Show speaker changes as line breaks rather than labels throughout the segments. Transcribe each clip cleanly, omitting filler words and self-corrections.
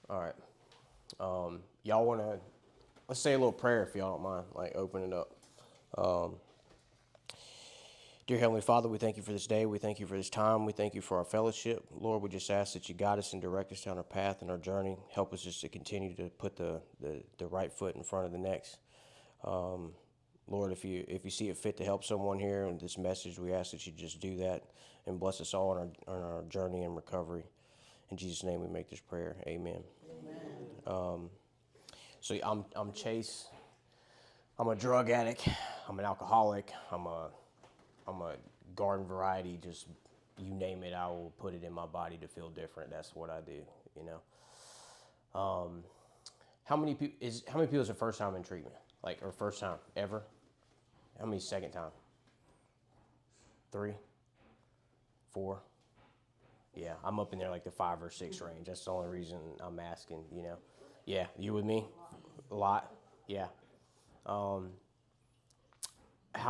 All right. Y'all want to, let's say a little prayer if y'all don't mind, like open it up. Um, Dear Heavenly Father, we thank you for this day. We thank you for this time. We thank you for our fellowship. Lord, we just ask that you guide us and direct us down our path and our journey. Help us just to continue to put the right foot in front of the next. Um, Lord, if you see it fit to help someone here in this message, we ask that you just do that and bless us all on our journey and recovery. In Jesus' name, we make this prayer. Amen. So I'm Chase. I'm a drug addict. I'm an alcoholic. I'm a garden variety. Just you name it, I will put it in my body to feel different. That's what I do. You know. How many people is the first time in treatment? Like or first time ever? How many second time? 3, 4. Yeah, I'm up in there like the 5 or 6 range. That's the only reason I'm asking. You know. Yeah, you with me? A lot. Yeah. How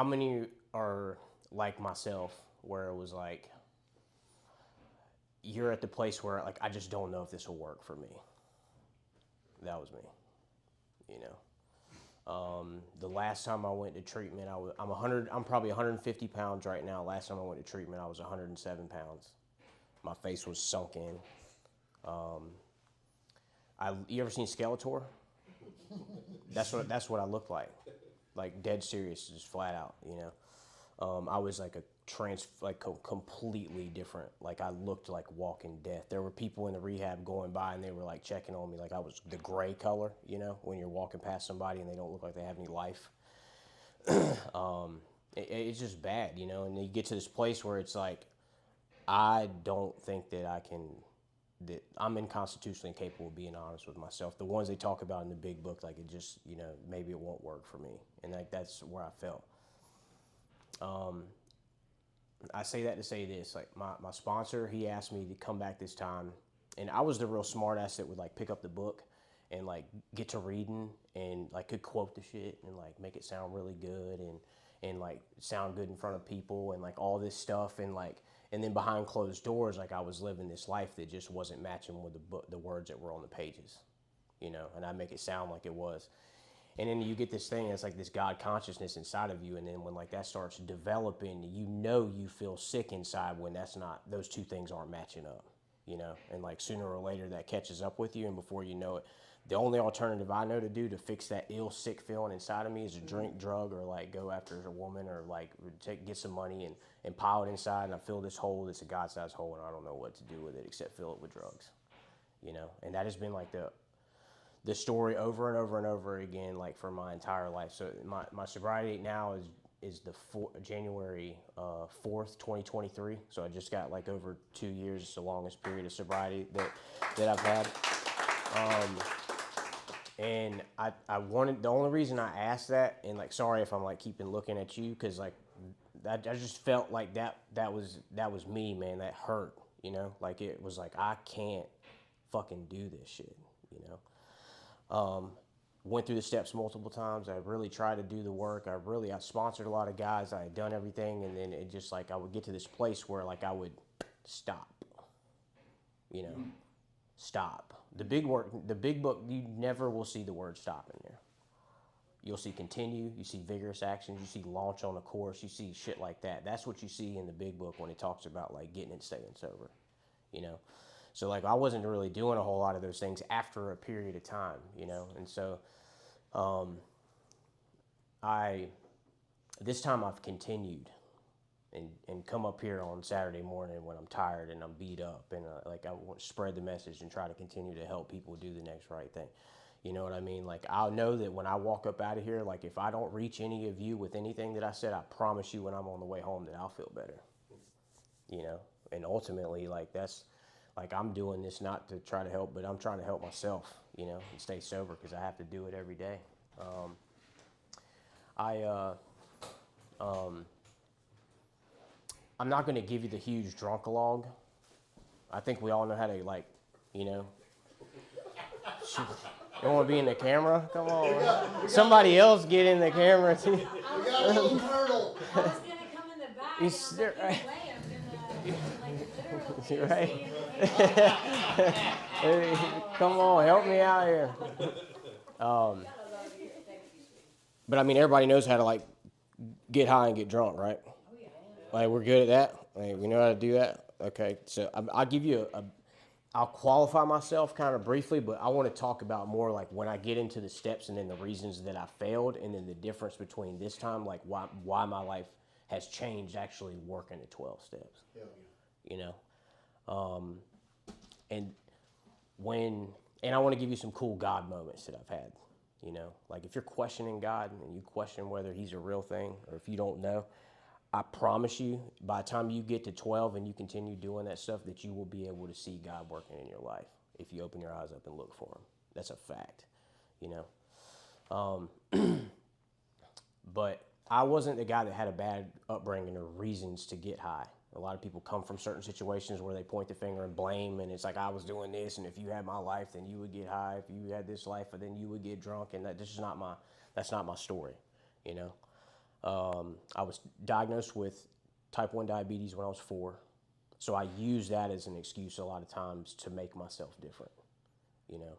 many are like myself, where it was like you're at the place where like I just don't know if this will work for me. That was me. You know. The last time I went to treatment, I'm 100. I'm probably 150 pounds right now. Last time I went to treatment, I was 107 pounds. My face was sunk in. You ever seen Skeletor? That's what I looked like dead serious, just flat out. You know. I was like completely different. Like I looked like walking death. There were people in the rehab going by and they were like checking on me, like I was the gray color, you know, when you're walking past somebody and they don't look like they have any life. It's just bad, you know. And you get to this place where it's like, I don't think that I'm inconstitutionally incapable of being honest with myself. The ones they talk about in the big book, like it just, you know, maybe it won't work for me. And like that's where I felt. I say that to say this, like my sponsor, he asked me to come back this time, and I was the real smart ass that would like pick up the book and like get to reading and like could quote the shit and like make it sound really good and like sound good in front of people and like all this stuff and then behind closed doors, like I was living this life that just wasn't matching with the words that were on the pages, you know, and I make it sound like it was. And then you get this thing that's like this God consciousness inside of you, and then when like that starts developing, you know you feel sick inside when that's not, those two things aren't matching up, you know. And like sooner or later that catches up with you, and before you know it, the only alternative I know to do to fix that ill sick feeling inside of me is to drink, drug, or like go after a woman, or like get some money and pile it inside, and I fill this hole that's a God-sized hole, and I don't know what to do with it except fill it with drugs, you know. And that has been like the story over and over and over again, like for my entire life. So my sobriety date now is January 4th, 2023. So I just got like over 2 years. It's the longest period of sobriety that I've had. And I wanted, the only reason I asked that, and like sorry if I'm like keeping looking at you, because like I just felt like that was me, man. That hurt, you know. Like it was like I can't fucking do this shit, you know. Went through the steps multiple times. I really tried to do the work. I sponsored a lot of guys. I had done everything, and then it just like I would get to this place where like I would stop, you know, stop. The big book, you never will see the word stop in there. You'll see continue, you see vigorous actions, you see launch on a course, you see shit like that. That's what you see in the big book when it talks about like getting and staying sober, you know. So like I wasn't really doing a whole lot of those things after a period of time, you know. And so I this time I've continued and come up here on Saturday morning when I'm tired and I'm beat up and like I want to spread the message and try to continue to help people do the next right thing. You know what I mean? Like I'll know that when I walk up out of here, like if I don't reach any of you with anything that I said, I promise you when I'm on the way home that I'll feel better. You know? And ultimately, like that's like I'm doing this not to try to help, but I'm trying to help myself, you know, and stay sober because I have to do it every day. I'm not going to give you the huge drunkalog. I think we all know how to like, you know. Shoot. You want to be in the camera? Come on. Somebody else get in the camera too.
We got a little turtle.
I was going to come in the back, and I was like, either way, I'm going to, like, literally
Right? Hey, come on, help me out here. But I mean, everybody knows how to like get high and get drunk, right? Like we're good at that. Like, we know how to do that. Okay, so I'll give you I'll qualify myself kind of briefly, but I want to talk about more like when I get into the steps and then the reasons that I failed, and then the difference between this time, like why my life has changed actually working the 12 steps.
Hell
You know, and when and I want to give you some cool God moments that I've had. You know, like if you're questioning God and you question whether He's a real thing, or if you don't know, I promise you, by the time you get to 12 and you continue doing that stuff, that you will be able to see God working in your life if you open your eyes up and look for Him. That's a fact, you know. But I wasn't the guy that had a bad upbringing or reasons to get high. A lot of people come from certain situations where they point the finger and blame, and it's like, I was doing this, and if you had my life, then you would get high. If you had this life, then you would get drunk, and that's not my story, you know. I was diagnosed with type 1 diabetes when I was 4. So I use that as an excuse a lot of times to make myself different, you know.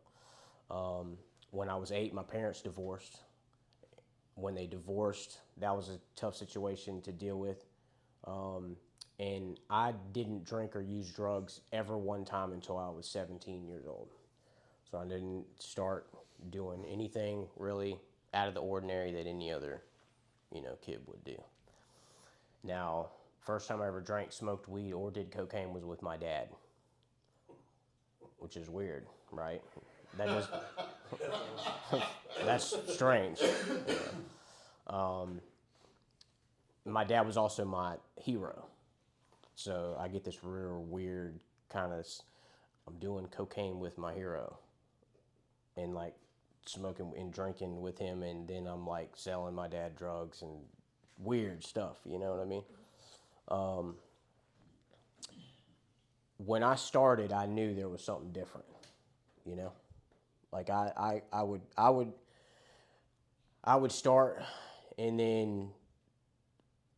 When I was 8, my parents divorced. When they divorced, that was a tough situation to deal with. And I didn't drink or use drugs ever one time until I was 17 years old. So I didn't start doing anything really out of the ordinary that any other, you know, kid would do. Now, first time I ever drank, smoked weed, or did cocaine was with my dad, which is weird, right? That just that's strange. My dad was also my hero, so I get this real weird kind of I'm doing cocaine with my hero, and like smoking and drinking with him, and then I'm like selling my dad drugs and weird stuff, you know what I mean? When I started, I knew there was something different, you know? Like I would start, and then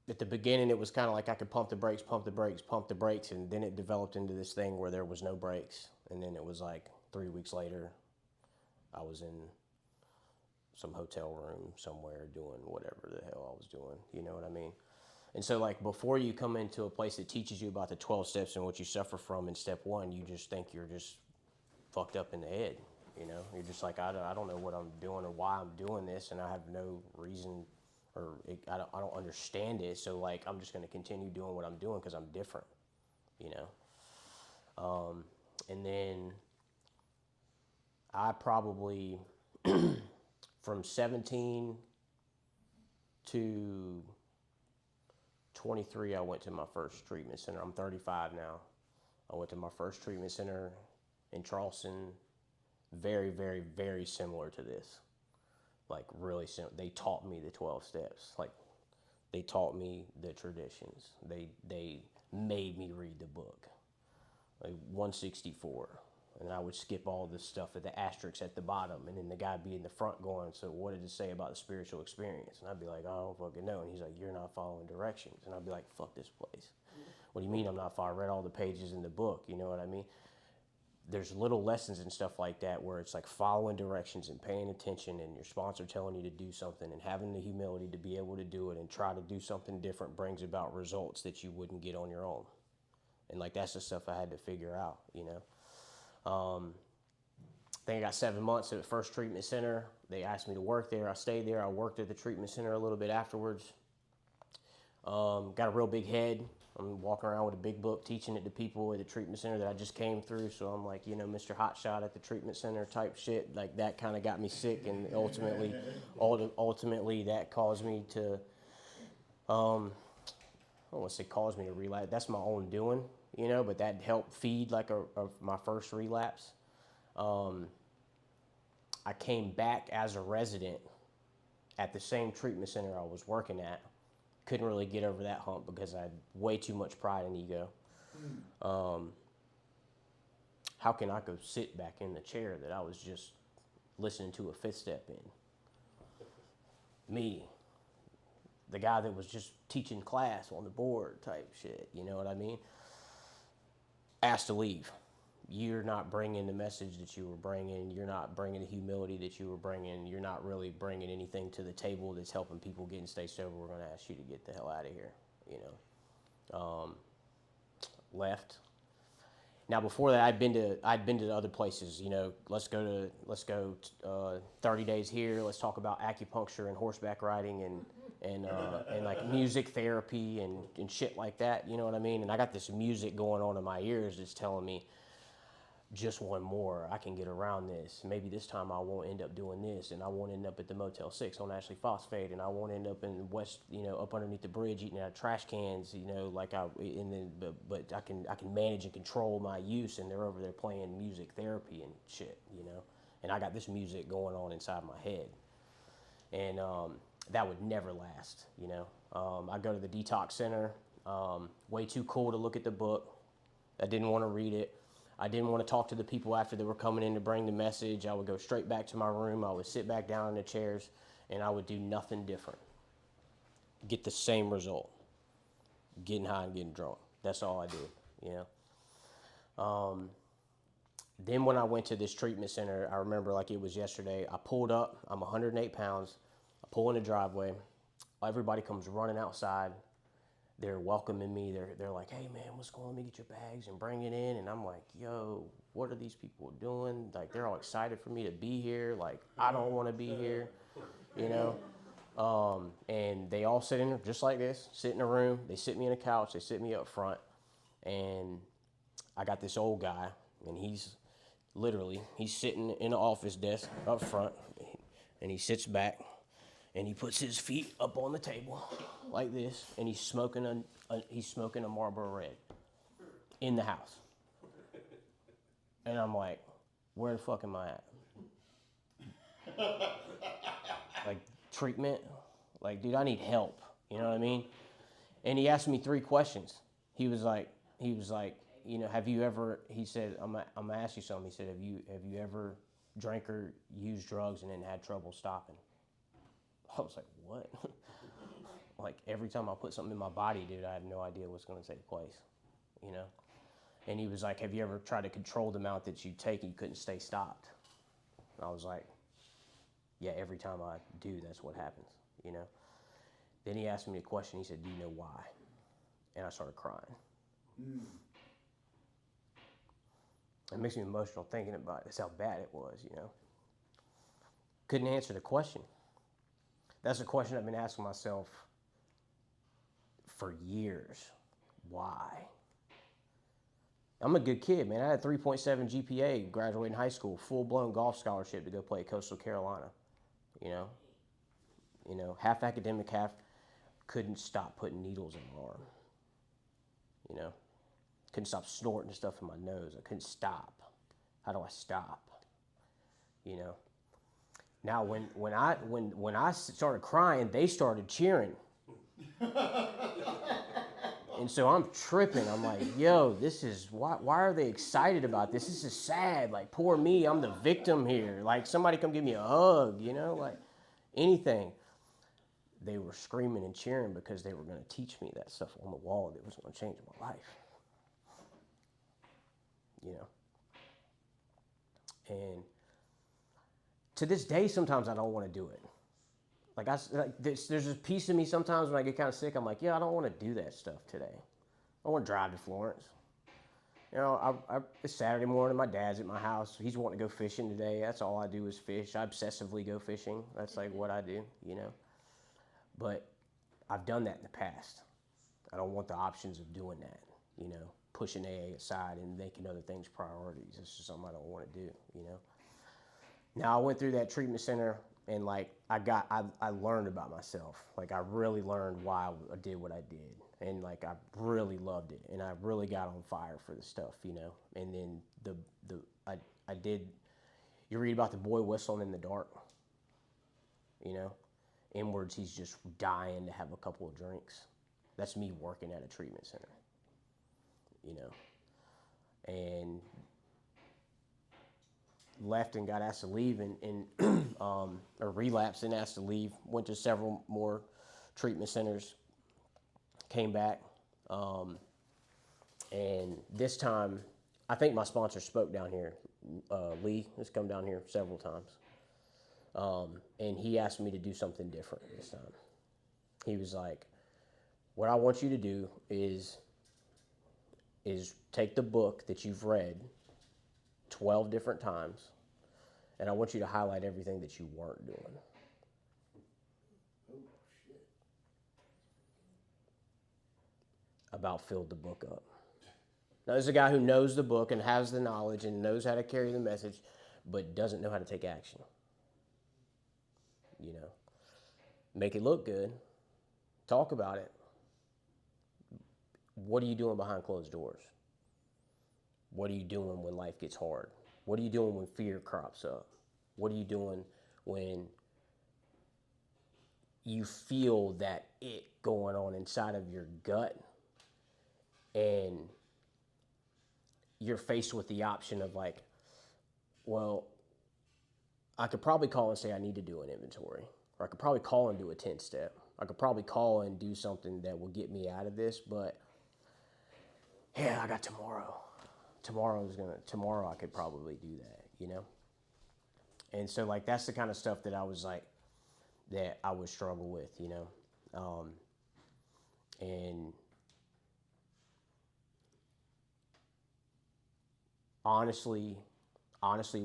at the beginning it was kind of like I could pump the brakes, pump the brakes, pump the brakes, and then it developed into this thing where there was no brakes, and then it was like 3 weeks later I was in some hotel room somewhere doing whatever the hell I was doing, you know what I mean? And so like before you come into a place that teaches you about the 12 steps and what you suffer from in step 1, you just think you're just fucked up in the head, you know? You're just like, I don't know what I'm doing or why I'm doing this, and I have no reason, or I don't understand it, so like I'm just going to continue doing what I'm doing because I'm different, you know? And then I probably, from 17 to 23, I went to my first treatment center. I'm 35 now. I went to my first treatment center in Charleston. Very, very, very similar to this. Like really similar. They taught me the 12 steps. Like they taught me the traditions. They made me read the book. Like 164. And I would skip all this stuff at the asterisks at the bottom, and then the guy be in the front going, so what did it say about the spiritual experience? And I'd be like, I don't fucking know. And he's like, you're not following directions. And I'd be like, fuck this place. What do you mean I'm not following? I read all the pages in the book, you know what I mean? There's little lessons and stuff like that where it's like following directions and paying attention, and your sponsor telling you to do something, and having the humility to be able to do it and try to do something different brings about results that you wouldn't get on your own. And like that's the stuff I had to figure out, you know? I think I got 7 months at the first treatment center. They asked me to work there. I stayed there. I worked at the treatment center a little bit afterwards. Got a real big head. I'm walking around with a big book, teaching it to people at the treatment center that I just came through. So I'm like, you know, Mr. Hotshot at the treatment center type shit. Like that kind of got me sick, and ultimately that caused me to, I don't want to say caused me to relapse. That's my own doing, you know, but that helped feed like my first relapse. I came back as a resident at the same treatment center I was working at. Couldn't really get over that hump because I had way too much pride and ego. How can I go sit back in the chair that I was just listening to a fifth step in? Me, the guy that was just teaching class on the board type shit, you know what I mean? Asked to leave you're not bringing the message that you were bringing. You're not bringing the humility that you were bringing. You're not really bringing anything to the table that's helping people get and stay sober. We're going to ask you to get the hell out of here, you know. Left. Now before that, I'd been to other places. You know, let's go 30 days here. Let's talk about acupuncture and horseback riding and like music therapy and shit like that. You know what I mean? And I got this music going on in my ears that's telling me, just one more, I can get around this. Maybe this time I won't end up doing this, and I won't end up at the Motel 6 on Ashley Phosphate, and I won't end up in West, you know, up underneath the bridge eating out of trash cans, you know, like but I can manage and control my use, and they're over there playing music therapy and shit, you know, and I got this music going on inside my head, and that would never last, you know. I go to the detox center, way too cool to look at the book. I didn't want to read it. I didn't want to talk to the people after they were coming in to bring the message. I would go straight back to my room. I would sit back down in the chairs, and I would do nothing different. Get the same result. Getting high and getting drunk. That's all I did, you know. Then when I went to this treatment center, I remember like it was yesterday. I pulled up. I'm 108 pounds. I pull in the driveway. Everybody comes running outside. They're welcoming me. They're like, hey, man, what's going on? Let me get your bags and bring it in. And I'm like, yo, what are these people doing? Like, they're all excited for me to be here. Like, I don't want to be here, you know? And they all sit in there just like this, sit in a room. They sit me in a couch. They sit me up front. And I got this old guy, and he's sitting in the office desk up front, and he sits back. And he puts his feet up on the table like this, and he's smoking a Marlboro Red in the house. And I'm like, where the fuck am I at? Like, treatment? Like, dude, I need help. You know what I mean? And he asked me 3 questions. He was like, you know, have you ever? He said, I'm gonna ask you something. He said, have you ever drank or used drugs and then had trouble stopping? I was like, what? Like, every time I put something in my body, dude, I had no idea what's going to take place, you know? And he was like, have you ever tried to control the amount that you take and you couldn't stay stopped? And I was like, yeah, every time I do, that's what happens, you know? Then he asked me a question. He said, do you know why? And I started crying. It makes me emotional thinking about it. That's how bad it was, you know? Couldn't answer the question. That's a question I've been asking myself for years. Why? I'm a good kid, man. I had a 3.7 GPA graduating high school, full-blown golf scholarship to go play at Coastal Carolina. You know, half academic, half couldn't stop putting needles in my arm. You know, couldn't stop snorting stuff in my nose. I couldn't stop. How do I stop? You know. Now, when I started crying, they started cheering. And so I'm tripping. I'm like, yo, this is, why are they excited about this? This is sad. Like, poor me, I'm the victim here. Like, somebody come give me a hug, you know, like anything. They were screaming and cheering because they were going to teach me that stuff on the wall that was going to change my life. You know. And to this day, sometimes I don't want to do it. Like, there's this piece of me sometimes when I get kind of sick, I'm like, yeah, I don't want to do that stuff today. I want to drive to Florence. You know, it's Saturday morning, my dad's at my house. He's wanting to go fishing today. That's all I do is fish. I obsessively go fishing. That's like what I do, you know. But I've done that in the past. I don't want the options of doing that, you know, pushing AA aside and making other things priorities. It's just something I don't want to do, you know. Now, I went through that treatment center, and like I learned about myself. Like, I really learned why I did what I did, and like I really loved it, and I really got on fire for the stuff, you know. And then I did. You read about the boy whistling in the dark, you know. Inwards, he's just dying to have a couple of drinks. That's me working at a treatment center, you know. And left and got asked to leave and or relapsed and asked to leave. Went to several more treatment centers. Came back, and this time I think my sponsor spoke down here. Lee has come down here several times. And he asked me to do something different this time. He was like, what I want you to do is take the book that you've read 12 different times, and I want you to highlight everything that you weren't doing. About filled the book up. Now, there's a guy who knows the book and has the knowledge and knows how to carry the message, but doesn't know how to take action. You know, make it look good, talk about it. What are you doing behind closed doors? What are you doing when life gets hard? What are you doing when fear crops up? What are you doing when you feel that it going on inside of your gut and you're faced with the option of like, well, I could probably call and say I need to do an inventory, or I could probably call and do a 10-step. I could probably call and do something that will get me out of this, but yeah, I got tomorrow. Tomorrow I could probably do that, you know? And so like, that's the kind of stuff that I was like, that I would struggle with, you know? And honestly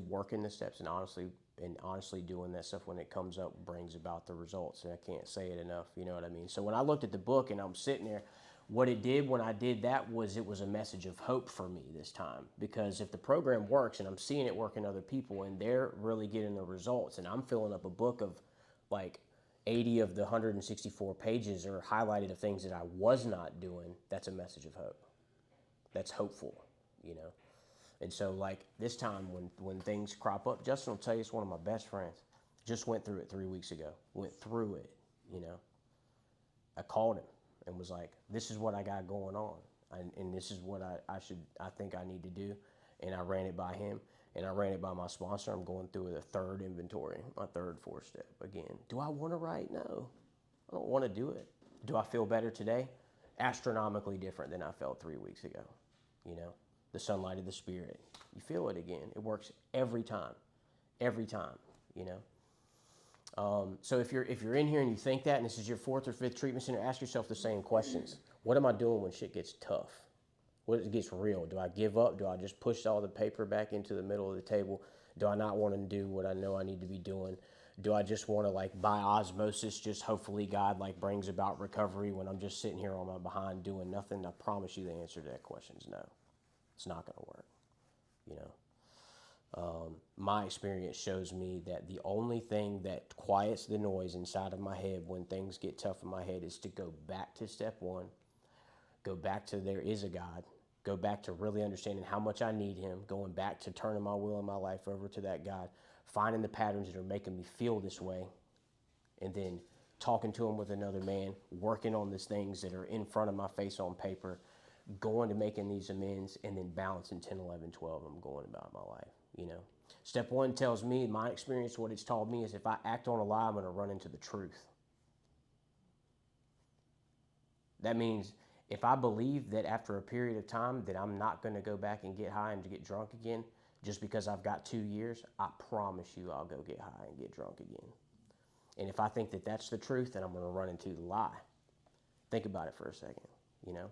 working the steps and honestly doing that stuff when it comes up brings about the results. And I can't say it enough, you know what I mean? So when I looked at the book and I'm sitting there, what it did when I did that was it was a message of hope for me this time. Because if the program works and I'm seeing it work in other people and they're really getting the results, and I'm filling up a book of like 80 of the 164 pages are highlighted of things that I was not doing, that's a message of hope. That's hopeful, you know? And so like this time when things crop up, Justin will tell you, it's one of my best friends. Just went through it 3 weeks ago. Went through it, you know? I called him and was like, this is what I got going on. And this is what I think I need to do. And I ran it by him and I ran it by my sponsor. I'm going through the third inventory, my third 4-step again. Do I want to write? No, I don't want to do it. Do I feel better today? Astronomically different than I felt 3 weeks ago. You know, the sunlight of the spirit. You feel it again. It works every time, you know? So if you're in here and you think that, and this is your 4th or 5th treatment center, ask yourself the same questions. What am I doing when shit gets tough? When it gets real? Do I give up? Do I just push all the paper back into the middle of the table? Do I not want to do what I know I need to be doing? Do I just want to, like, by osmosis, just hopefully God, like, brings about recovery when I'm just sitting here on my behind doing nothing? I promise you the answer to that question is no. It's not going to work, you know? My experience shows me that the only thing that quiets the noise inside of my head when things get tough in my head is to go back to step 1, go back to there is a God, go back to really understanding how much I need him, going back to turning my will and my life over to that God, finding the patterns that are making me feel this way, and then talking to him with another man, working on these things that are in front of my face on paper, going to making these amends, and then balancing 10, 11, 12. I'm going about my life, you know. Step 1 tells me, my experience, what it's taught me is if I act on a lie, I'm going to run into the truth. That means if I believe that after a period of time that I'm not going to go back and get high and to get drunk again, just because I've got 2 years, I promise you I'll go get high and get drunk again. And if I think that that's the truth, then I'm going to run into the lie. Think about it for a second, you know.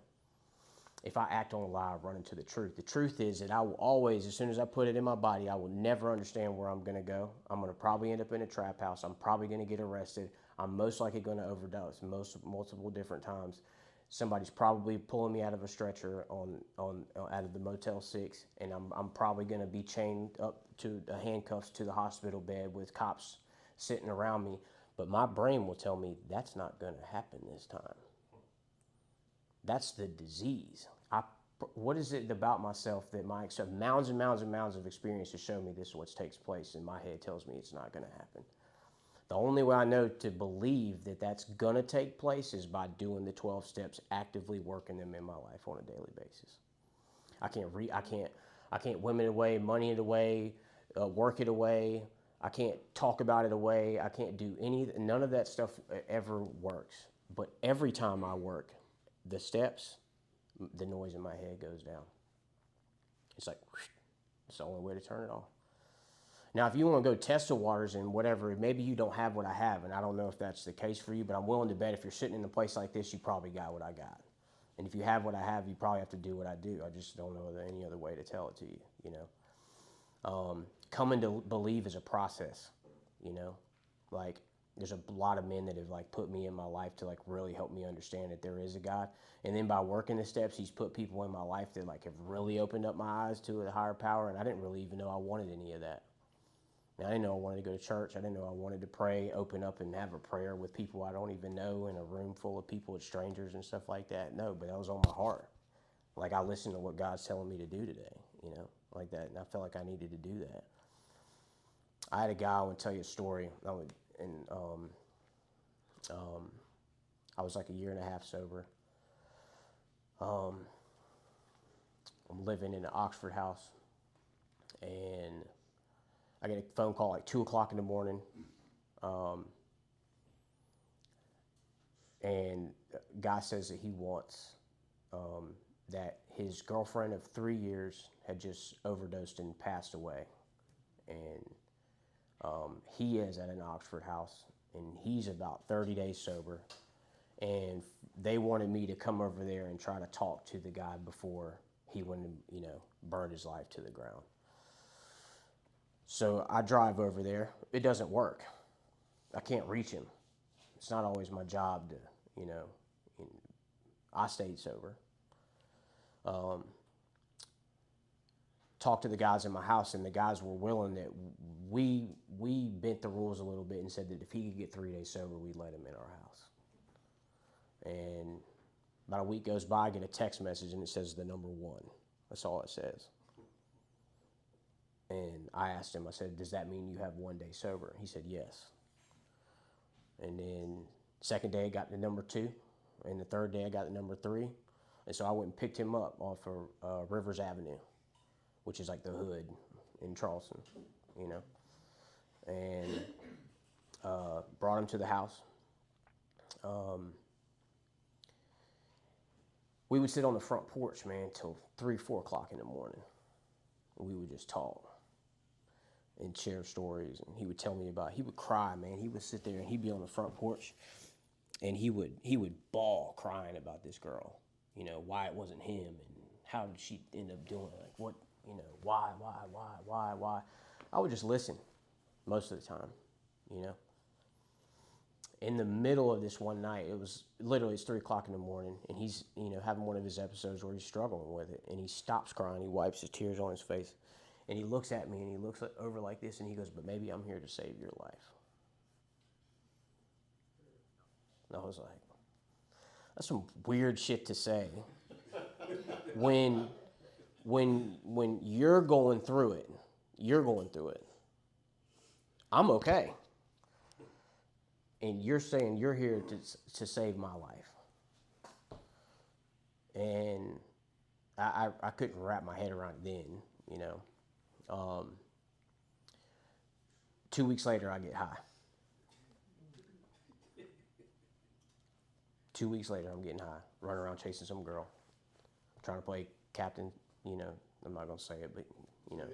If I act on a lie, I run into the truth. The truth is that I will always, as soon as I put it in my body, I will never understand where I'm going to go. I'm going to probably end up in a trap house. I'm probably going to get arrested. I'm most likely going to overdose multiple different times. Somebody's probably pulling me out of a stretcher out of the Motel 6, and I'm probably going to be chained up to the handcuffs to the hospital bed with cops sitting around me. But my brain will tell me that's not going to happen this time. That's the disease. What is it about myself that mounds and mounds and mounds of experience to show me this is what takes place, and my head tells me it's not going to happen. The only way I know to believe that that's going to take place is by doing the 12 steps, actively working them in my life on a daily basis. I can't women it away, money it away, work it away. I can't talk about it away. I can't do none of that stuff ever works. But every time I work the steps, the noise in my head goes down. It's like, whoosh, it's the only way to turn it off. Now, if you want to go test the waters and whatever, maybe you don't have what I have, and I don't know if that's the case for you, but I'm willing to bet if you're sitting in a place like this, you probably got what I got. And if you have what I have, you probably have to do what I do. I just don't know any other way to tell it to you, you know. Coming to believe is a process, you know. Like, there's a lot of men that have, like, put me in my life to, like, really help me understand that there is a God. And then by working the steps, he's put people in my life that, like, have really opened up my eyes to a higher power, and I didn't really even know I wanted any of that. I didn't know I wanted to go to church. I didn't know I wanted to pray, open up and have a prayer with people I don't even know in a room full of people, with strangers and stuff like that. No, but that was on my heart. Like, I listened to what God's telling me to do today, you know, like that. And I felt like I needed to do that. I had a guy, I want to tell you a story. I was like a year and a half sober. I'm living in an Oxford house, and I get a phone call like 2 o'clock in the morning, and a guy says that he wants that his girlfriend of 3 years had just overdosed and passed away, and he is at an Oxford house, and he's about 30 days sober, and they wanted me to come over there and try to talk to the guy before he went and, you know, burned his life to the ground. So I drive over there. It doesn't work. I can't reach him. It's not always my job to, you know, I stayed sober. Talked to the guys in my house, and the guys were willing that we bent the rules a little bit and said that if he could get 3 days sober, we'd let him in our house. And about a week goes by, I get a text message, and it says the number 1. That's all it says. And I asked him, I said, does that mean you have 1 day sober? He said, yes. And then second day I got the number 2, and the third day I got the number 3. And so I went and picked him up off of Rivers Avenue, which is like the hood in Charleston, you know, and brought him to the house. We would sit on the front porch, man, till 3, 4 o'clock in the morning. We would just talk and share stories, and he would tell me about, he would cry, man. He would sit there and he'd be on the front porch, and he would bawl crying about this girl, you know, why it wasn't him, and how did she end up doing it, like what, you know, why. I would just listen most of the time, you know. In the middle of this one night, it was literally, it's 3 o'clock in the morning, and he's, you know, having one of his episodes where he's struggling with it, and he stops crying, he wipes his tears on his face, and he looks at me, and he looks over like this, and he goes, but maybe I'm here to save your life. And I was like, that's some weird shit to say. When you're going through it, I'm okay. And you're saying you're here to save my life. And I couldn't wrap my head around it then, you know. 2 weeks later, I get high. 2 weeks later, I'm getting high, running around chasing some girl, trying to play Captain, you know, I'm not going to say it, but, you know,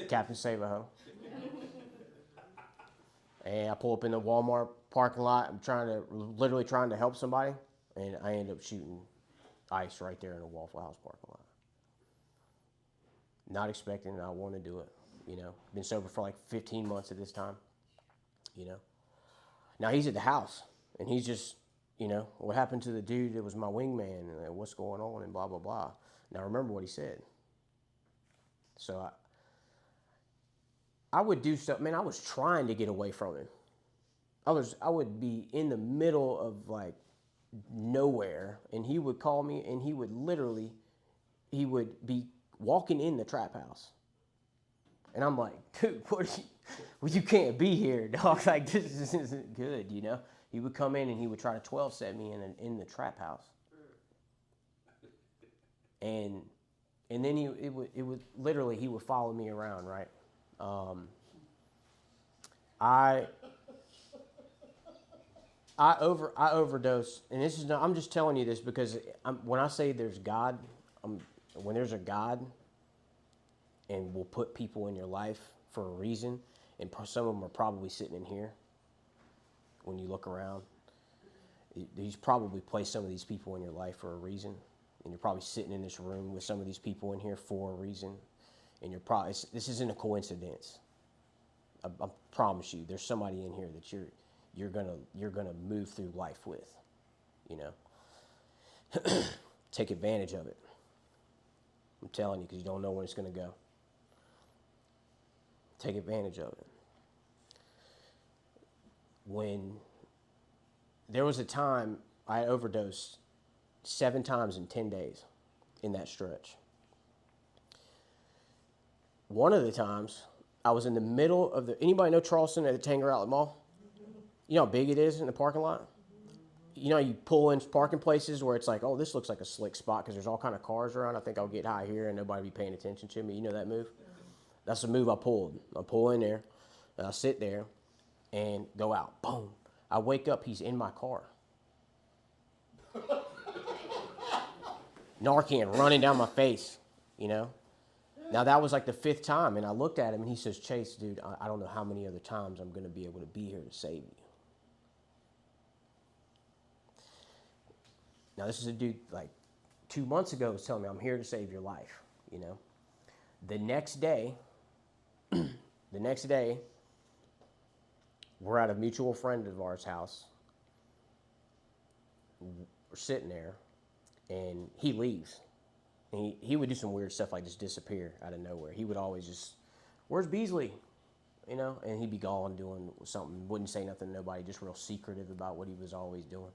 Captain Save-A-Ho. And I pull up in the Walmart parking lot. I'm literally trying to help somebody, and I end up shooting ice right there in the Waffle House parking lot. Not expecting, I want to do it, you know. Been sober for like 15 months at this time, you know. Now he's at the house, and he's just, you know, what happened to the dude that was my wingman, and what's going on, and blah, blah, blah. Now remember what he said. So I would do stuff, man, I was trying to get away from him. I would be in the middle of like nowhere, and he would call me, and he would be walking in the trap house. And I'm like, dude, you can't be here, dog. Like, this isn't good, you know? He would come in, and he would try to 12 set me in the trap house. And then it would literally, he would follow me around, right? I overdose, and this is not, I'm just telling you this because when I say there's God, when there's a God, and will put people in your life for a reason. And some of them are probably sitting in here when you look around. He's probably placed some of these people in your life for a reason. And you're probably sitting in this room with some of these people in here for a reason. And you're probably, this isn't a coincidence. I promise you, there's somebody in here that you're gonna move through life with, you know. Take advantage of it. I'm telling you, because you don't know when it's gonna go. Take advantage of it. When there was a time I overdosed 7 times in 10 days in that stretch. One of the times, I was in the middle of anybody know Charleston at the Tanger Outlet Mall? You know how big it is in the parking lot? You know, you pull in parking places where it's like, oh, this looks like a slick spot because there's all kind of cars around. I think I'll get high here and nobody be paying attention to me. You know that move? That's the move I pulled. I pull in there, and I sit there, and go out. Boom. I wake up, he's in my car. Narcan running down my face, you know? Now, that was like the 5th time, and I looked at him, and he says, Chase, dude, I don't know how many other times I'm going to be able to be here to save you. Now, this is a dude, like, 2 months ago was telling me, I'm here to save your life, you know? The next day, we're at a mutual friend of ours' house. We're sitting there, and he leaves. And he would do some weird stuff like just disappear out of nowhere. He would always just, where's Beasley? You know, and he'd be gone doing something, wouldn't say nothing to nobody, just real secretive about what he was always doing.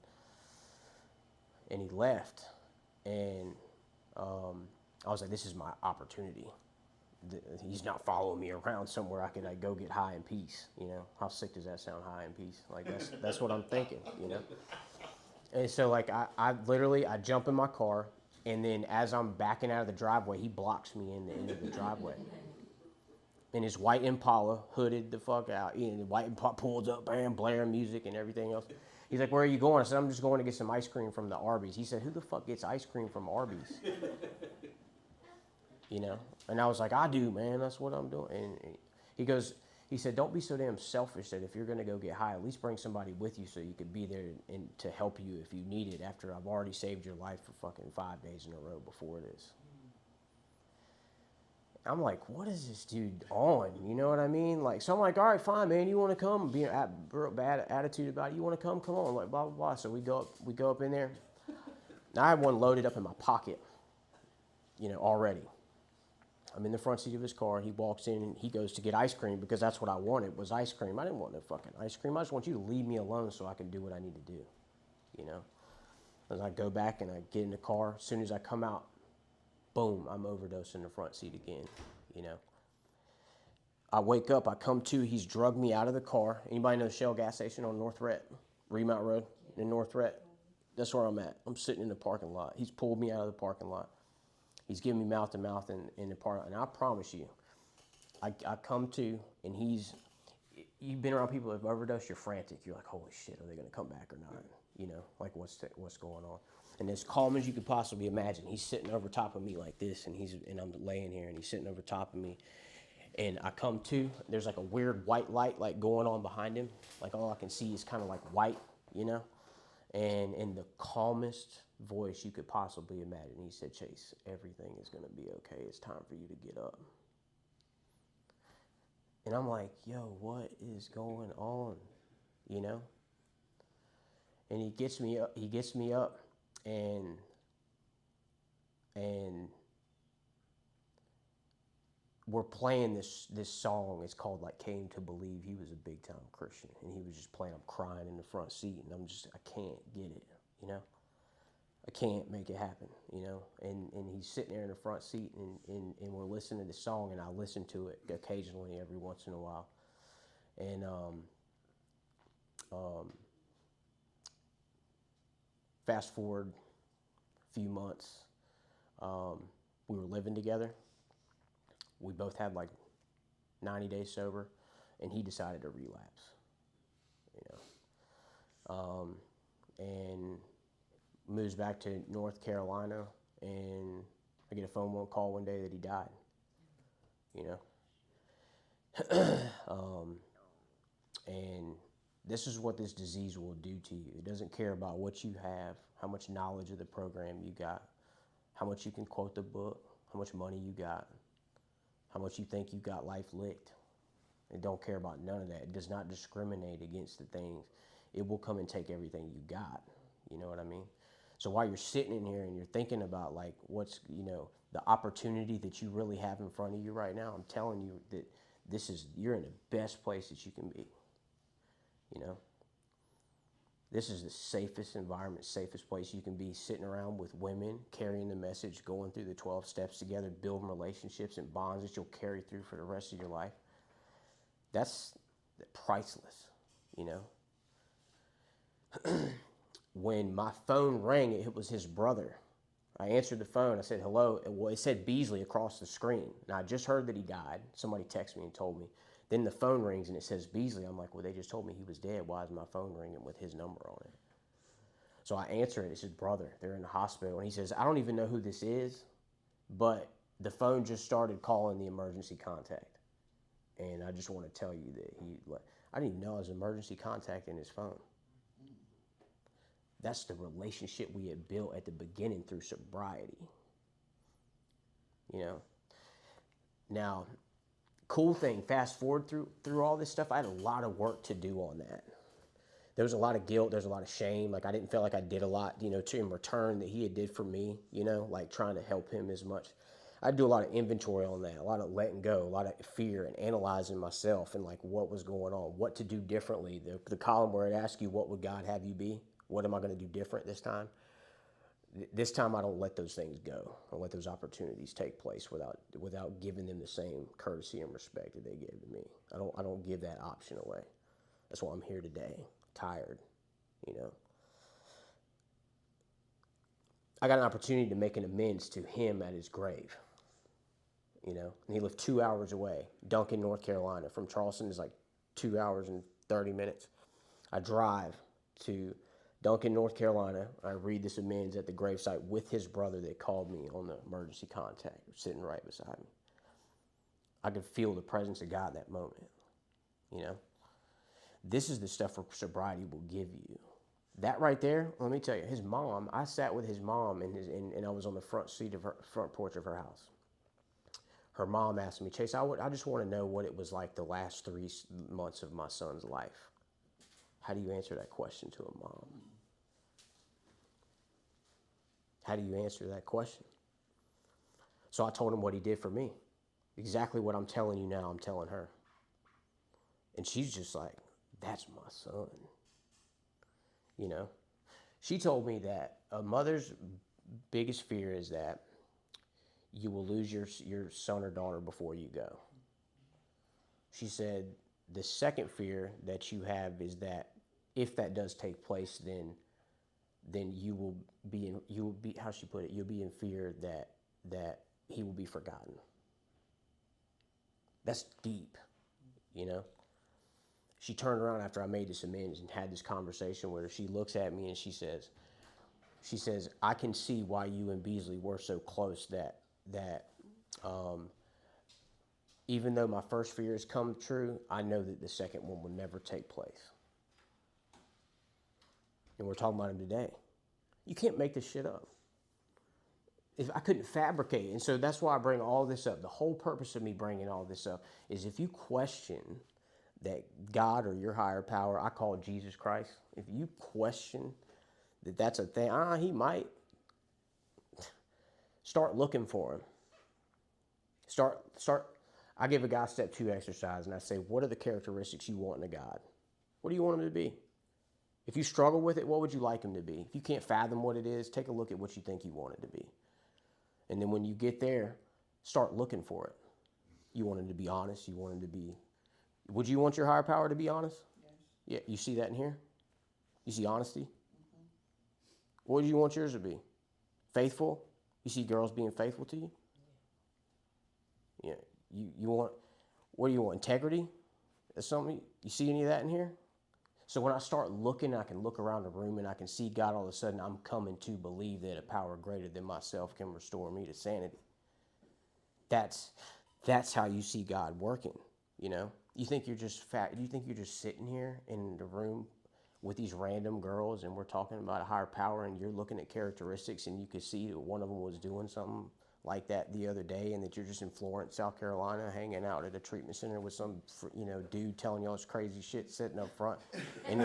And he left, and I was like, this is my opportunity. He's not following me around somewhere I could like, go get high in peace, you know? How sick does that sound, high in peace? Like, that's what I'm thinking, you know? And so, like, I literally jump in my car, and then as I'm backing out of the driveway, he blocks me in the end of the driveway. In his white Impala, hooded the fuck out. You know, the white Impala pulls up, bam, blaring music and everything else. He's like, where are you going? I said, I'm just going to get some ice cream from the Arby's. He said, who the fuck gets ice cream from Arby's? You know? And I was like, I do, man. That's what I'm doing. And he said, don't be so damn selfish that if you're going to go get high, at least bring somebody with you so you could be there and to help you if you need it after I've already saved your life for fucking 5 days in a row before this. I'm like, what is this dude on? You know what I mean? Like, so I'm like, all right, fine, man. You want to come? Being bad attitude about it. You want to come? Come on. Like, blah, blah, blah. So we go up in there. Now I have one loaded up in my pocket, you know, already. I'm in the front seat of his car. He walks in and he goes to get ice cream because that's what I wanted was ice cream. I didn't want no fucking ice cream. I just want you to leave me alone so I can do what I need to do, you know? As I go back and I get in the car, as soon as I come out, boom, I'm overdosing in the front seat again, you know? I wake up, I come to, he's drugged me out of the car. Anybody know the Shell gas station on North Rhett, Remount Road in North Rhett? That's where I'm at. I'm sitting in the parking lot. He's pulled me out of the parking lot. He's giving me mouth to mouth in the park, and I promise you, I come to, and you've been around people that have overdosed, you're frantic. You're like, holy shit, are they going to come back or not? You know, like what's going on? And as calm as you could possibly imagine, he's sitting over top of me like this, and I'm laying here, and he's sitting over top of me. And I come to, there's like a weird white light like going on behind him. Like all I can see is kind of like white, you know? And in the calmest voice you could possibly imagine, he said, Chase, everything is going to be okay. It's time for you to get up. And I'm like, yo, what is going on? You know? And he gets me up, and we're playing this song. It's called like Came to Believe. He was a big time Christian, and he was just playing. I'm crying in the front seat, and I can't get it, you know? I can't make it happen, you know? And he's sitting there in the front seat, and we're listening to the song, and I listen to it occasionally every once in a while. And fast forward a few months, we were living together. We both had like 90 days sober, and he decided to relapse, you know? And moves back to North Carolina, and I get a phone call one day that he died, you know. And this is what this disease will do to you. It doesn't care about what you have, how much knowledge of the program you got, how much you can quote the book, how much money you got, how much you think you got life licked. It don't care about none of that. It does not discriminate against the things. It will come and take everything you got. You know what I mean? So while you're sitting in here and you're thinking about like what's, the opportunity that you really have in front of you right now, I'm telling you that you're in the best place that you can be. You know, this is the safest environment, safest place you can be, sitting around with women, carrying the message, going through the 12 steps together, building relationships and bonds that you'll carry through for the rest of your life. That's priceless, you know. When my phone rang, it was his brother. I answered the phone. I said, hello. Well, it said Beasley across the screen. And I just heard that he died. Somebody texted me and told me. Then the phone rings and it says Beasley. I'm like, well, they just told me he was dead. Why is my phone ringing with his number on it? So I answer it. It's his brother. They're in the hospital. And he says, I don't even know who this is, but the phone just started calling the emergency contact. And I just want to tell you that I didn't even know I was emergency contact in his phone. That's the relationship we had built at the beginning through sobriety. You know? Now, cool thing, fast forward through all this stuff, I had a lot of work to do on that. There was a lot of guilt, there's a lot of shame. Like I didn't feel like I did a lot, in return that he had did for me, like trying to help him as much. I do a lot of inventory on that, a lot of letting go, a lot of fear and analyzing myself and like what was going on, what to do differently. The column where it asks you, what would God have you be? What am I going to do different this time? This time I don't let those things go. I don't let those opportunities take place without giving them the same courtesy and respect that they gave to me. I don't give that option away. That's why I'm here today, tired, I got an opportunity to make an amends to him at his grave, and he lived 2 hours away, Duncan, North Carolina. From Charleston is like 2 hours and 30 minutes. I drive to Duncan, North Carolina. I read this amends at the gravesite with his brother that called me on the emergency contact, sitting right beside me. I could feel the presence of God in that moment, This is the stuff sobriety will give you. That right there, let me tell you, his mom, I sat with his mom and I was on the front porch of her house. Her mom asked me, Chase, I just want to know what it was like the last 3 months of my son's life. How do you answer that question to a mom? How do you answer that question? So I told him what he did for me. Exactly what I'm telling you now, I'm telling her. And she's just like, that's my son. She told me that a mother's biggest fear is that you will lose your son or daughter before you go. She said the second fear that you have is that if that does take place, then you will be how she put it, you'll be in fear that he will be forgotten. That's deep, She turned around after I made this amends and had this conversation with her. She looks at me and she says, I can see why you and Beasley were so close that even though my first fear has come true, I know that the second one will never take place. And we're talking about him today. You can't make this shit up. If I couldn't fabricate it. And so that's why I bring all this up. The whole purpose of me bringing all this up is if you question that God or your higher power, I call it Jesus Christ, if you question that that's a thing, he might, start looking for him. Start. I give a guy step 2 exercise and I say, what are the characteristics you want in a God? What do you want him to be? If you struggle with it, what would you like him to be? If you can't fathom what it is, take a look at what you think you want it to be. And then when you get there, start looking for it. You want him to be honest. You want him to be... Would you want your higher power to be honest? Yes. Yeah, you see that in here? You see honesty? Mm-hmm. What do you want yours to be? Faithful? You see girls being faithful to you? Yeah. You want... What do you want? Integrity? That's something... You see any of that in here? So when I start looking, I can look around the room and I can see God. All of a sudden, I'm coming to believe that a power greater than myself can restore me to sanity. That's That's how you see God working, you know? You think you're just you think you're just sitting here in the room with these random girls and we're talking about a higher power and you're looking at characteristics and you could see that one of them was doing something like that the other day and that you're just in Florence, South Carolina, hanging out at a treatment center with some, dude telling you all this crazy shit sitting up front. And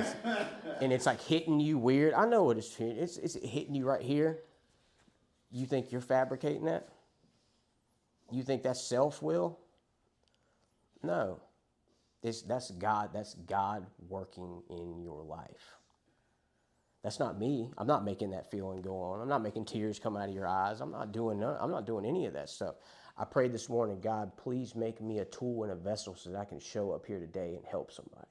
it's like hitting you weird. I know what it's hitting you right here. You think you're fabricating that? You think that's self-will? No. That's God working in your life. That's not me. I'm not making that feeling go on. I'm not making tears come out of your eyes. I'm not doing any of that stuff. I prayed this morning, God, please make me a tool and a vessel so that I can show up here today and help somebody.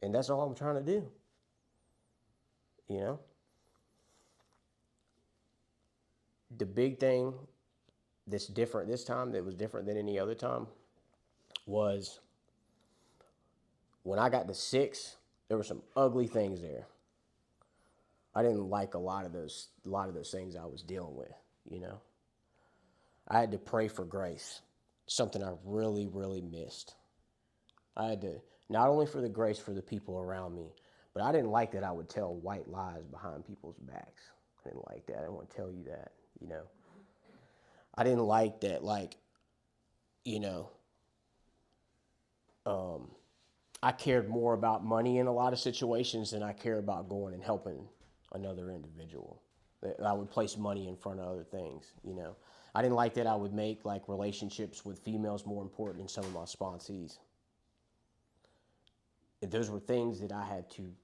And that's all I'm trying to do. You know? The big thing that's different this time, that was different than any other time, was when I got to 6, there were some ugly things there. I didn't like a lot of those things I was dealing with, you know. I had to pray for grace, something I really, really missed. I had to, not only for the grace for the people around me, but I didn't like that I would tell white lies behind people's backs. I didn't like that. I didn't want to tell you that, you know. I didn't like that, like, you know, I cared more about money in a lot of situations than I care about going and helping another individual. I would place money in front of other things, you know. I didn't like that I would make like relationships with females more important than some of my sponsees. Those were things that I had to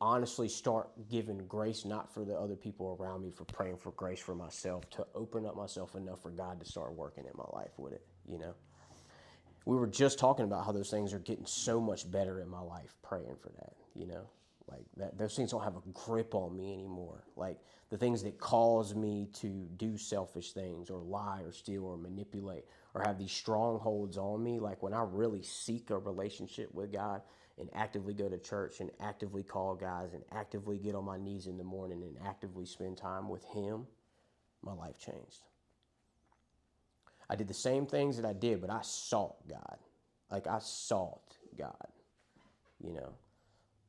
honestly start giving grace, not for the other people around me, for praying for grace for myself, to open up myself enough for God to start working in my life with it, you know. We were just talking about how those things are getting so much better in my life, praying for that, you know. Like that, those things don't have a grip on me anymore. Like the things that cause me to do selfish things or lie or steal or manipulate or have these strongholds on me. Like when I really seek a relationship with God and actively go to church and actively call guys and actively get on my knees in the morning and actively spend time with Him, my life changed. I did the same things that I did, but I sought God. Like I sought God, you know.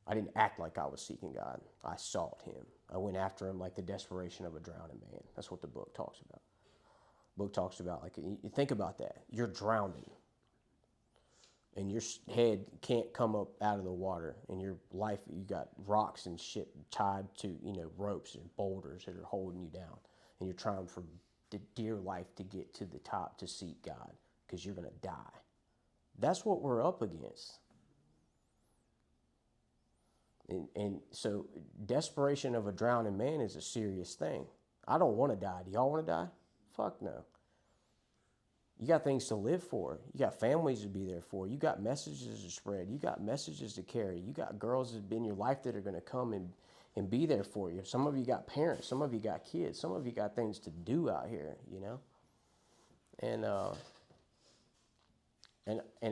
I didn't act like I was seeking God. I sought Him. I went after Him like the desperation of a drowning man. That's what the book talks about. The book talks about, like, you think about that. You're drowning. And your head can't come up out of the water. And your life, you got rocks and shit tied to, ropes and boulders that are holding you down. And you're trying for the dear life to get to the top to seek God because you're going to die. That's what we're up against. And so desperation of a drowning man is a serious thing. I don't want to die. Do y'all want to die? Fuck no. You got things to live for. You got families to be there for. You got messages to spread. You got messages to carry. You got girls that have been in your life that are going to come and be there for you. Some of you got parents. Some of you got kids. Some of you got things to do out here, you know? And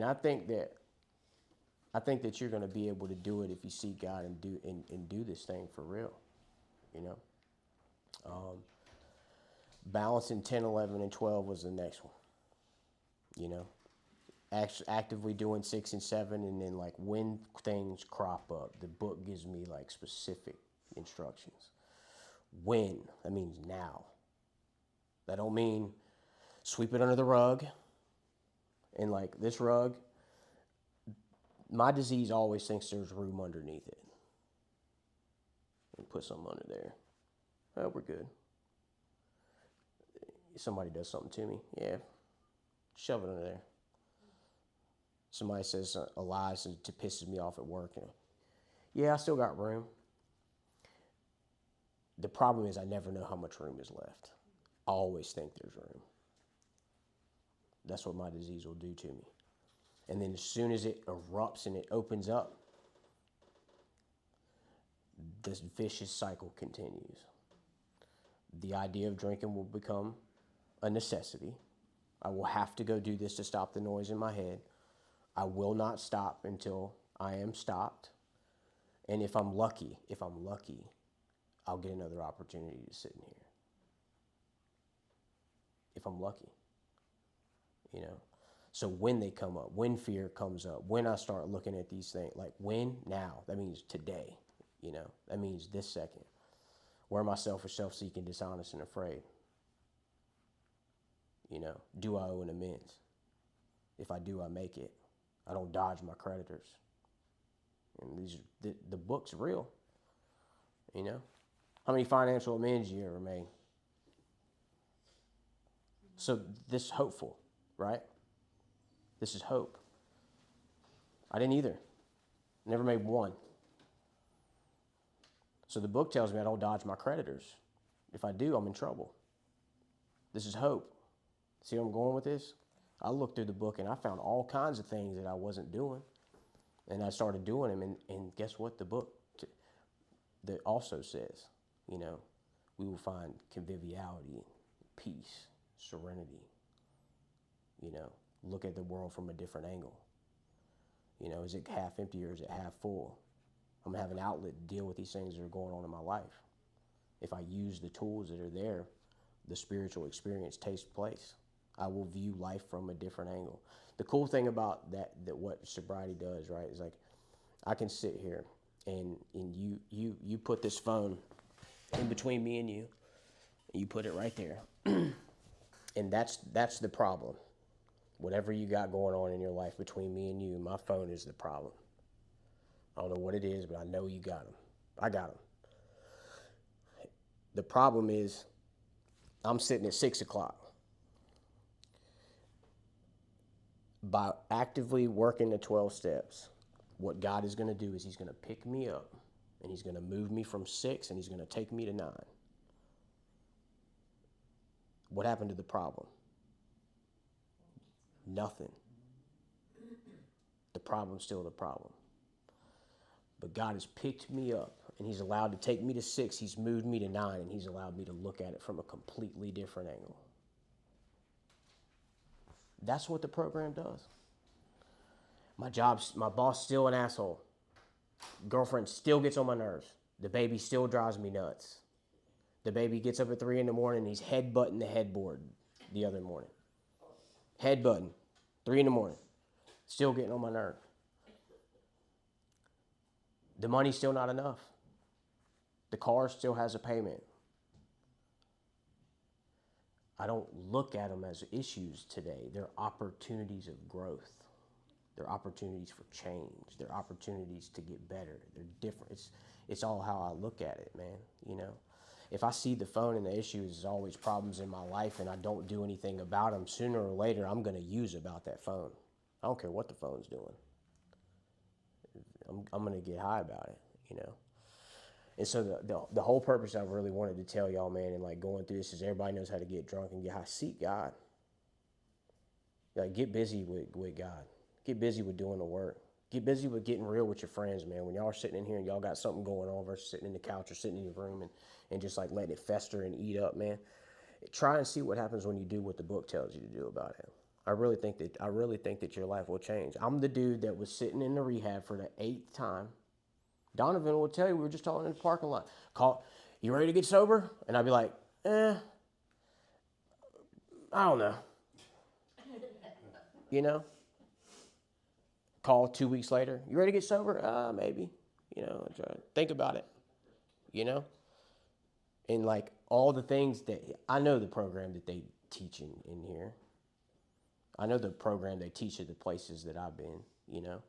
I think that you're going to be able to do it if you seek God and do this thing for real, you know. Balancing 10, 11, and 12 was the next one, you know. Actively doing 6 and 7, and then like when things crop up, the book gives me like specific instructions. When, that means now. That don't mean sweep it under the rug. And like this rug, my disease always thinks there's room underneath it. And put something under there. Oh, we're good. Somebody does something to me. Yeah, shove it under there. Somebody says a lie to pisses me off at work. Yeah, I still got room. The problem is I never know how much room is left. I always think there's room. That's what my disease will do to me. And then as soon as it erupts and it opens up, this vicious cycle continues. The idea of drinking will become a necessity. I will have to go do this to stop the noise in my head. I will not stop until I am stopped. And if I'm lucky, I'll get another opportunity to sit in here. if I'm lucky, you know. So when they come up, when fear comes up, when I start looking at these things, like when, now, that means today, you know, that means this second. Where am I selfish, self-seeking, dishonest, and afraid? You know, do I owe an amends? If I do, I make it. I don't dodge my creditors. And the book's real, you know. How many financial amends you ever made? So this is hopeful, right? This is hope. I didn't either. Never made one. So the book tells me I don't dodge my creditors. If I do, I'm in trouble. This is hope. See where I'm going with this? I looked through the book and I found all kinds of things that I wasn't doing. And I started doing them. And guess what the book that also says? You know, we will find conviviality, peace, serenity. You know, look at the world from a different angle. You know, is it half empty or is it half full? I'm going to have an outlet to deal with these things that are going on in my life. If I use the tools that are there, the spiritual experience takes place. I will view life from a different angle. The cool thing about that what sobriety does, right, is like I can sit here and you put this phone in between me and you put it right there. And that's the problem. Whatever you got going on in your life between me and you, my phone is the problem. I don't know what it is, but I know you got them. I got them. The problem is I'm sitting at 6 o'clock. By actively working the 12 steps, what God is going to do is he's going to pick me up and he's going to move me from 6 and he's going to take me to 9. What happened to the problem? Nothing. The problem's still the problem. But God has picked me up and he's allowed to take me to 6. He's moved me to 9 and he's allowed me to look at it from a completely different angle. That's what the program does. My boss still an asshole. Girlfriend still gets on my nerves. The baby still drives me nuts. The baby gets up at 3 in the morning and he's headbutting the headboard the other morning. Headbutting, 3 in the morning. Still getting on my nerve. The money's still not enough. The car still has a payment. I don't look at them as issues today. They're opportunities of growth. They're opportunities for change. They're opportunities to get better. They're different. It's all how I look at it, man. You know, if I see the phone and the issue is always problems in my life and I don't do anything about them, sooner or later I'm going to use about that phone. I don't care what the phone's doing. I'm going to get high about it, you know. And so the whole purpose I really wanted to tell y'all, man, and like going through this is everybody knows how to get drunk and get high. Seek God. Like get busy with God. Get busy with doing the work. Get busy with getting real with your friends, man. When y'all are sitting in here and y'all got something going on versus sitting in the couch or sitting in your room and just like letting it fester and eat up, man. Try and see what happens when you do what the book tells you to do about it. I really think that your life will change. I'm the dude that was sitting in the rehab for the 8th time. Donovan will tell you, we were just talking in the parking lot. You ready to get sober? And I'd be like, I don't know. You know? Call 2 weeks later. You ready to get sober? Maybe. You know, think about it. You know? And like all the things that, I know the program that they teach in here. I know the program they teach at the places that I've been, you know?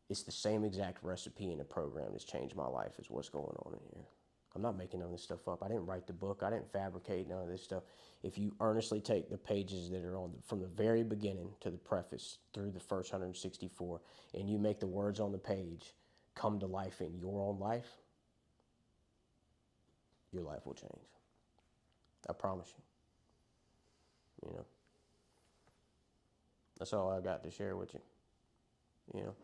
It's the same exact recipe in the program that's changed my life is what's going on in here. I'm not making none of this stuff up. I didn't write the book. I didn't fabricate none of this stuff. If you earnestly take the pages that are from the very beginning to the preface through the first 164, and you make the words on the page come to life in your own life, your life will change. I promise you. You know. That's all I got to share with you. You know.